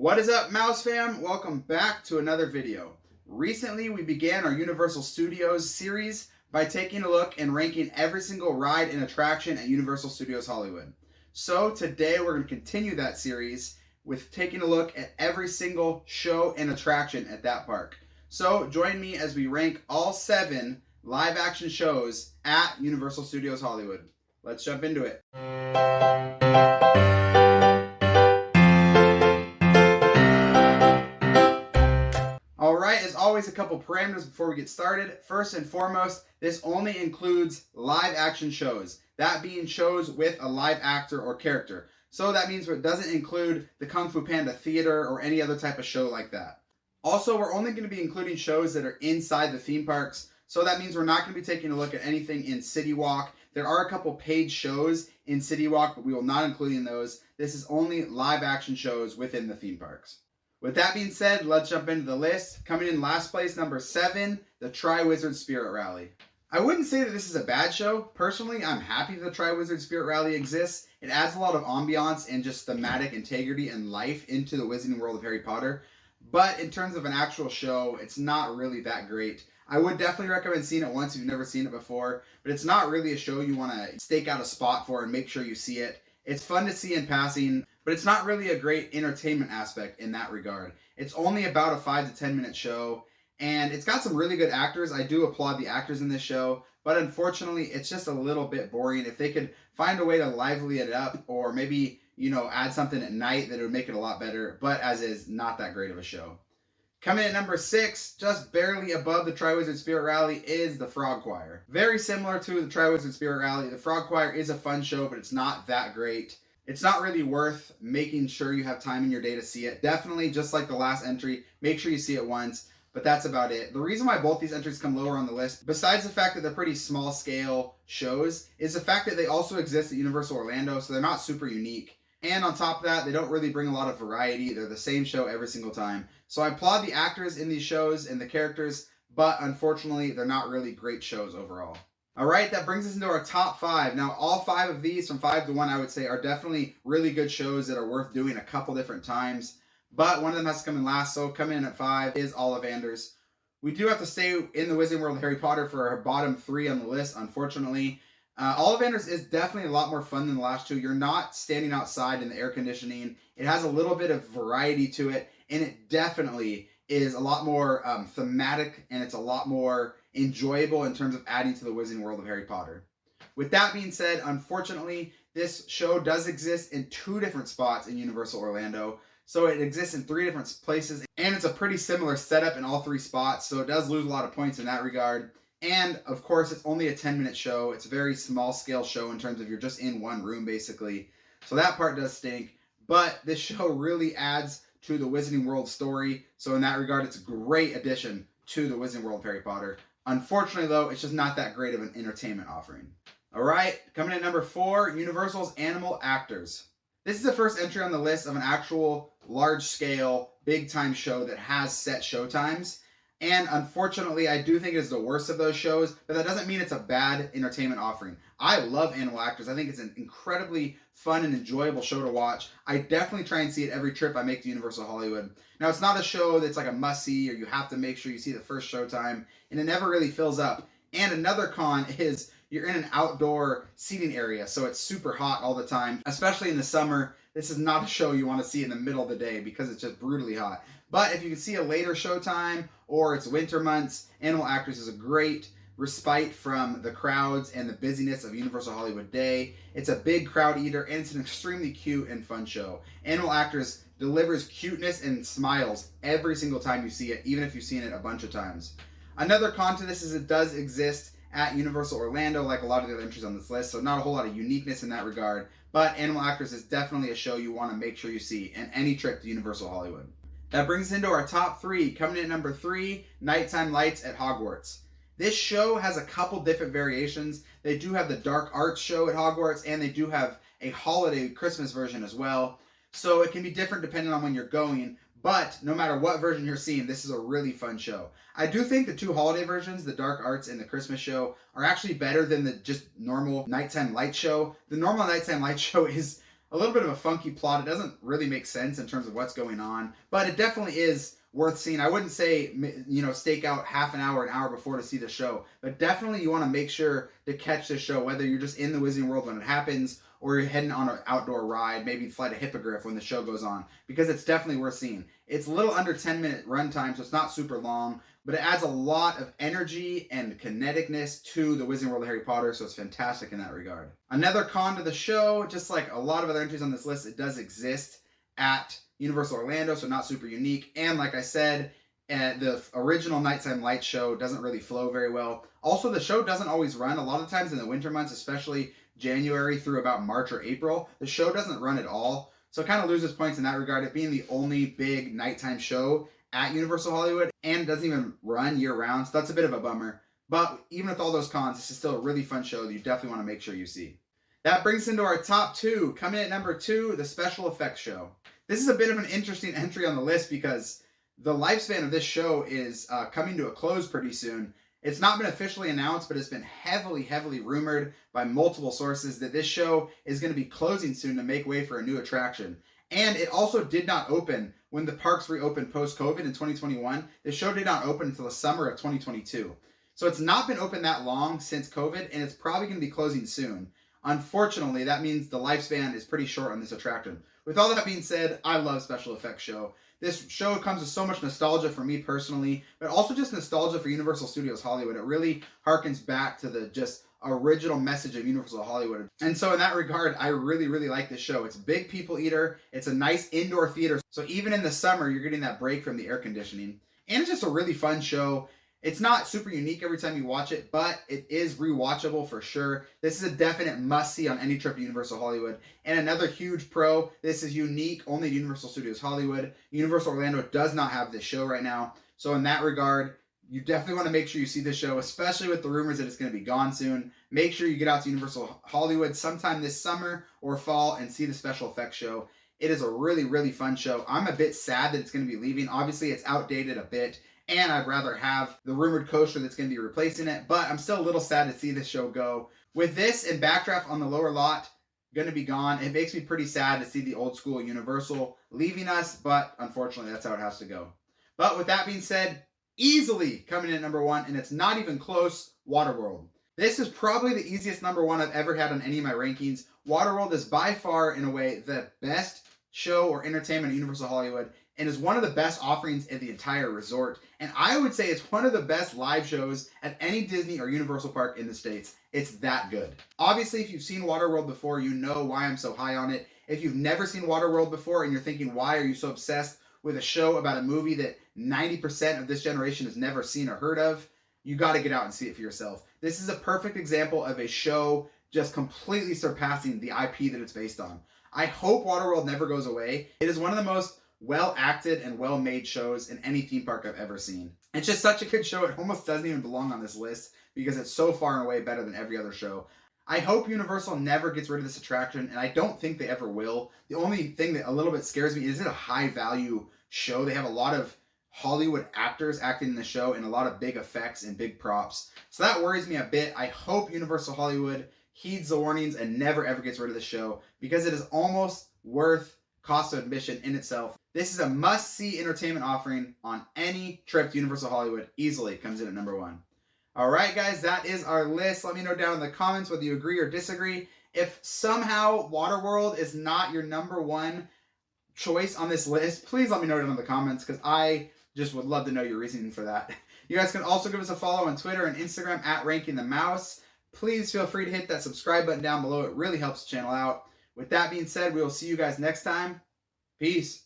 What is up, Mouse fam? Welcome back to another video. Recently, we began our Universal Studios series by taking a look and ranking every single ride and attraction at Universal Studios Hollywood. So today we're going to continue that series with taking a look at every single show and attraction at that park. So join me as we rank all 7 live action shows at Universal Studios Hollywood. Let's jump into it. Alright, as always, a couple parameters before we get started. First and foremost, this only includes live action shows. That being shows with a live actor or character. So that means it doesn't include the Kung Fu Panda Theater or any other type of show like that. Also, we're only going to be including shows that are inside the theme parks. So that means we're not going to be taking a look at anything in City Walk. There are a couple paid shows in City Walk, but we will not include in those. This is only live action shows within the theme parks. With that being said, let's jump into the list. Coming in last place, number 7, the Tri-Wizard Spirit Rally. I wouldn't say that this is a bad show. Personally, I'm happy that the Tri-Wizard Spirit Rally exists. It adds a lot of ambiance and just thematic integrity and life into the Wizarding World of Harry Potter. But in terms of an actual show, it's not really that great. I would definitely recommend seeing it once if you've never seen it before, but it's not really a show you want to stake out a spot for and make sure you see it. It's fun to see in passing, but it's not really a great entertainment aspect in that regard. It's only about a 5 to 10 minute show, and it's got some really good actors. I do applaud the actors in this show, but unfortunately, it's just a little bit boring. If they could find a way to lively it up, or maybe, add something at night, that it would make it a lot better, but as is, not that great of a show. Coming in at number 6, just barely above the Tri-Wizard Spirit Rally, is the Frog Choir. Very similar to the Tri-Wizard Spirit Rally, the Frog Choir is a fun show, but it's not that great. It's not really worth making sure you have time in your day to see it. Definitely, just like the last entry, make sure you see it once, but that's about it. The reason why both these entries come lower on the list, besides the fact that they're pretty small scale shows, is the fact that they also exist at Universal Orlando, so they're not super unique. And on top of that, they don't really bring a lot of variety. They're the same show every single time. So I applaud the actors in these shows and the characters, but unfortunately, they're not really great shows overall. All right, that brings us into our top 5. Now, all 5 of these, from 5 to 1, I would say, are definitely really good shows that are worth doing a couple different times. But one of them has to come in last, so coming in at 5 is Ollivanders. We do have to stay in the Wizarding World of Harry Potter for our bottom 3 on the list, unfortunately. Ollivanders is definitely a lot more fun than the last 2. You're not standing outside in the air conditioning. It has a little bit of variety to it, and it definitely is a lot more thematic, and it's a lot more enjoyable in terms of adding to the Wizarding World of Harry Potter. With that being said, unfortunately, this show does exist in 2 different spots in Universal Orlando. So it exists in 3 different places, and it's a pretty similar setup in all 3 spots, so it does lose a lot of points in that regard. And, of course, it's only a 10-minute show. It's a very small-scale show in terms of you're just in one room, basically. So that part does stink. But this show really adds to the Wizarding World story. So in that regard, it's a great addition to the Wizarding World of Harry Potter. Unfortunately, though, it's just not that great of an entertainment offering. All right, coming in at number 4, Universal's Animal Actors. This is the first entry on the list of an actual large-scale, big-time show that has set show times. And unfortunately, I do think it's the worst of those shows, but that doesn't mean it's a bad entertainment offering. I love Animal Actors. I think it's an incredibly fun and enjoyable show to watch. I definitely try and see it every trip I make to Universal Hollywood. Now, it's not a show that's like a must-see, or you have to make sure you see the first showtime, and it never really fills up. And another con is you're in an outdoor seating area, so it's super hot all the time, especially in the summer. This is not a show you want to see in the middle of the day because it's just brutally hot. But if you can see a later showtime or it's winter months, Animal Actors is a great respite from the crowds and the busyness of Universal Hollywood Day. It's a big crowd eater, and it's an extremely cute and fun show. Animal Actors delivers cuteness and smiles every single time you see it, even if you've seen it a bunch of times. Another con to this is it does exist at Universal Orlando, like a lot of the other entries on this list, so not a whole lot of uniqueness in that regard. But Animal Actors is definitely a show you want to make sure you see in any trip to Universal Hollywood. That brings us into our top 3. Coming in at number 3, Nighttime Lights at Hogwarts. This show has a couple different variations. They do have the Dark Arts show at Hogwarts, and they do have a holiday Christmas version as well. So it can be different depending on when you're going, but no matter what version you're seeing, this is a really fun show. I do think the 2 holiday versions, the Dark Arts and the Christmas show, are actually better than the just normal Nighttime Light show. The normal Nighttime Light show is a little bit of a funky plot. It doesn't really make sense in terms of what's going on, but it definitely is worth seeing. I wouldn't say, stake out half an hour before to see the show, but definitely you want to make sure to catch the show, whether you're just in the Wizarding World when it happens or you're heading on an outdoor ride, maybe fly to Hippogriff when the show goes on, because it's definitely worth seeing. It's a little under 10-minute runtime, so it's not super long, but it adds a lot of energy and kineticness to the Wizarding World of Harry Potter, so it's fantastic in that regard. Another con to the show, just like a lot of other entries on this list, it does exist at Universal Orlando, so not super unique. And like I said, the original Nighttime Lights show doesn't really flow very well. Also, the show doesn't always run. A lot of times in the winter months, especially January through about March or April, the show doesn't run at all. So it kind of loses points in that regard, it being the only big nighttime show at Universal Hollywood, and doesn't even run year round. So that's a bit of a bummer. But even with all those cons, this is still a really fun show that you definitely want to make sure you see. That brings us into our top two. Coming in at number 2, the special effects show. This is a bit of an interesting entry on the list because the lifespan of this show is coming to a close pretty soon. It's not been officially announced, but it's been heavily rumored by multiple sources that this show is going to be closing soon to make way for a new attraction. And it also did not open when the parks reopened post-COVID in 2021. The show did not open until the summer of 2022. So it's not been open that long since COVID, and it's probably going to be closing soon. Unfortunately, that means the lifespan is pretty short on this attraction. With all that being said, I love special effects show. This show comes with so much nostalgia for me personally, but also just nostalgia for Universal Studios Hollywood. It really harkens back to the just original message of Universal Hollywood. And so in that regard, I really like this show. It's a big people eater. It's a nice indoor theater. So even in the summer, you're getting that break from the air conditioning. And it's just a really fun show. It's not super unique every time you watch it, but it is rewatchable for sure. This is a definite must-see on any trip to Universal Hollywood. And another huge pro, this is unique only to Universal Studios Hollywood. Universal Orlando does not have this show right now. So in that regard, you definitely want to make sure you see this show, especially with the rumors that it's going to be gone soon. Make sure you get out to Universal Hollywood sometime this summer or fall and see the special effects show. It is a really fun show. I'm a bit sad that it's going to be leaving. Obviously, it's outdated a bit, and I'd rather have the rumored coaster that's going to be replacing it, but I'm still a little sad to see this show go. With this and Backdraft on the lower lot going to be gone, it makes me pretty sad to see the old school Universal leaving us, but unfortunately that's how it has to go. But with that being said, easily coming in at number 1, and it's not even close, Waterworld. This is probably the easiest number 1 I've ever had on any of my rankings. Waterworld is by far, in a way, the best show or entertainment at Universal Hollywood, and is one of the best offerings at the entire resort. And I would say it's one of the best live shows at any Disney or Universal park in the States. It's that good. Obviously, if you've seen Waterworld before, you know why I'm so high on it. If you've never seen Waterworld before and you're thinking, why are you so obsessed with a show about a movie that 90% of this generation has never seen or heard of, you got to get out and see it for yourself. This is a perfect example of a show just completely surpassing the IP that it's based on. I hope Waterworld never goes away. It is one of the most well-acted and well-made shows in any theme park I've ever seen. It's just such a good show, it almost doesn't even belong on this list because it's so far and away better than every other show. I hope Universal never gets rid of this attraction, and I don't think they ever will. The only thing that a little bit scares me is it a high-value show. They have a lot of Hollywood actors acting in the show and a lot of big effects and big props. So that worries me a bit. I hope Universal Hollywood heeds the warnings and never ever gets rid of the show because it is almost worth cost of admission in itself. This is a must-see entertainment offering on any trip to Universal Hollywood. Easily comes in at number 1. Alright guys, that is our list. Let me know down in the comments whether you agree or disagree. If somehow Waterworld is not your number 1 choice on this list, please let me know down in the comments because I just would love to know your reasoning for that. You guys can also give us a follow on Twitter and Instagram at Ranking the Mouse. Please feel free to hit that subscribe button down below. It really helps the channel out. With that being said, we will see you guys next time. Peace.